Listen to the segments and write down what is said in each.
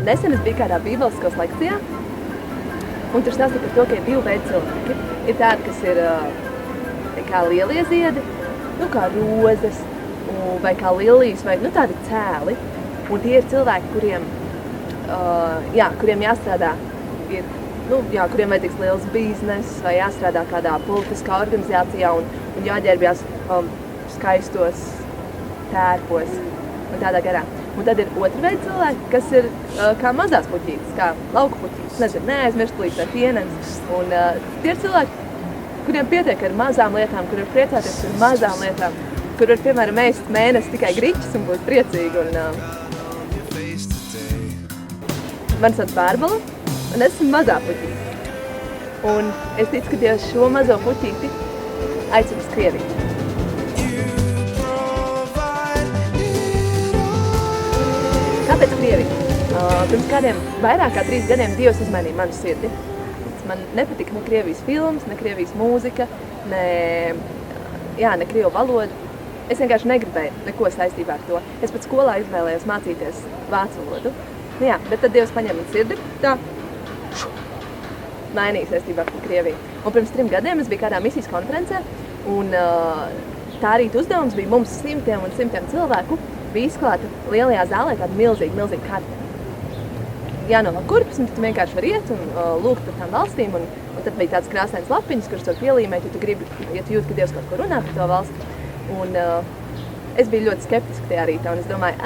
Nesen es biju kādā bībeles lekcijā, un tur stāsta par to, ka ir divi veidi cilvēki. Ir tādi, kas ir kā lielie ziedi, kā rozes, vai kā lilijas, vai tādi cēli. Un tie ir cilvēki, kuriem jāstrādā, kuriem vajadzīgs liels biznes, vai jāstrādā kādā politiskā organizācijā un jāģērbjās skaistos tērpos un tādā garā. Un tad ir otra veida cilvēki, kas ir kā mazās puķītes, kā lauku puķītes, nezinu, neaizmirstlīgs vai pienenes. Un tie ir cilvēki, kuriem pietiek ar mazām lietām, kur var priecāties par mazām lietām, kur var, piemēram, ēst mēnesi tikai griķis un būt priecīgi. Man sauc Bārbala, un esmu mazā puķīte. Un es ticu, ka Dievs šo mazo puķīti aicina uz Krieviju. Kāpēc Krievija? Pirms kādiem vairāk kā 3 gadiem Dievs izmainīja manu sirdi. Man nepatika ne Krievijas filmas, ne Krievijas mūzika, ne Krievu valoda. Es vienkārši negribēju neko saistībā ar to. Es pat skolā izvēlējos mācīties vācu valodu. Bet tad Dievs paņēma manu sirdi, tā mainīja saistībā ar Krieviju. Un pirms 3 gadiem es biju kādā misijas konferencē, un tā rīta uzdevums bija mums simtiem un simtiem cilvēku bija izklāta lielajā zālē tāda milzīga karte. Jānovelk kurpes, un tu vienkārši var iet un lūgt par tām valstīm, un tad bija tāds krāsains lapiņas, kurus var pielīmēt, ja tu jūti, ka Dievs kaut ko runā par to valsti. Un es biju ļoti skeptiski tajā rītā, un es domāju,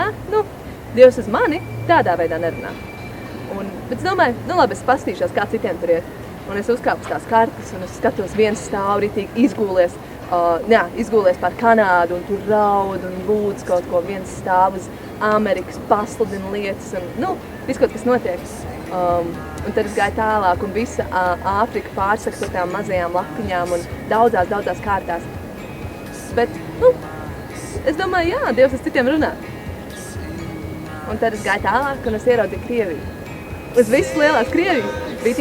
Dievs uz mani tādā veidā nerunā. Bet es domāju, labi, es pastīšos, kā citiem tur iet. Un es uzkāpu tās kartes, un es skatos viens stāv ritīgi izgūlies pār Kanādu, un tur raud un lūdz kaut ko, viens stāv uz Amerikas, pasludina lietas, un, viss kaut kas notiek. Un tad es gāju tālāk, un visa Āfrika pārsaka par tām mazajām lapiņām un daudzās kārtās. Bet, es domāju, Dievs uz citiem runā. Un tad es gāju tālāk, un es ieraudzīju Krieviju. Uz visas lielās Krievijas bija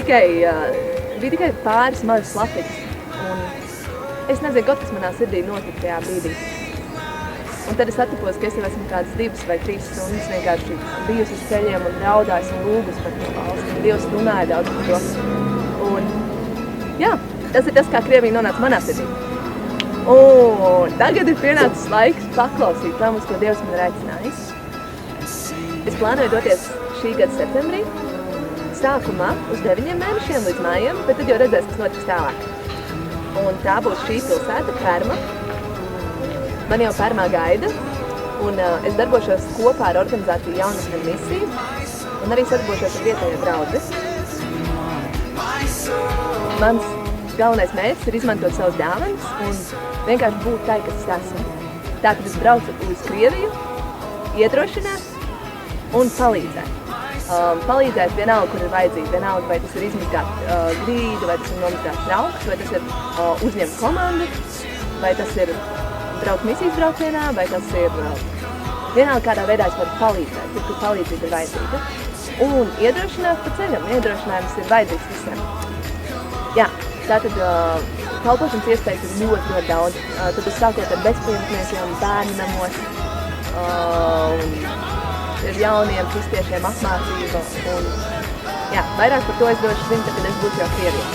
tikai pāris mazas lapiņas. Un es nezinu, kaut kas manā sirdī notika tajā brīdī. Un tad es atapos, ka es jau esmu kādas 2 vai 3 stundas vienkārši bijusi uz ceļiem un raudājis un lūgus par to valsti. Un Dievs runāja daudz par to. Un tas ir tas, kā Krievija nonāca manā sirdī. Un tagad ir pienācis laiks paklausīt tam, uz ko Dievs man ir aicinājis. Es plānoju doties šī gada septembrī, sākumā uz 9 mēnešiem līdz mājiem, bet tad jau redzēs, kas notiks tālāk. Un tā būs šī pilsēta, Perma. Man jau Permā gaida, un es darbošos kopā ar organizāciju Jaunatne misiju, un arī sadarbošos ar vietējo draudzi. Mans galvenais mērķis ir izmantot savus dāvanas un vienkārši būt tai, kas es esmu. Tātad es braucu uz Krieviju, iedrošināt un palīdzēt. Palīdzēt vienalga, kur ir vajadzīgi, vienalga, vai tas ir izmazgāt grīdu, vai tas ir nomazgāt traukus, vai tas ir uzņemt komandu, vai tas ir braukt misijas braucienā, vai tas ir vienalga, kādā veidā es varu palīdzēt, kur palīdzība ir vajadzīga. Un iedrošināt pa ceļam, iedrošinājums ir vajadzīgs visiem. Tātad kalpošanas iespējas ir ļoti daudz. Tad es sākot ar bezpajumtniekiem, bērnu namos, ir jauniem kristiešiem apmācība. Un, vairāk par to es droši zinu, kad es būšu jau Krievijā.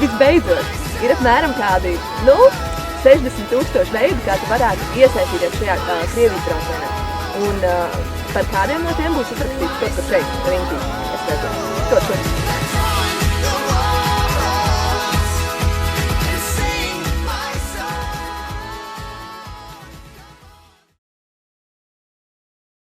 Visbeidzot, ir apmēram kādi 60,000 veidu, kā tu varētu iesaistīties šajā Krievijas braucienā. Un par kādiem no tiem būs uzrakstīts kaut kur šeit, riņķī. Es redzēju. Kaut kur.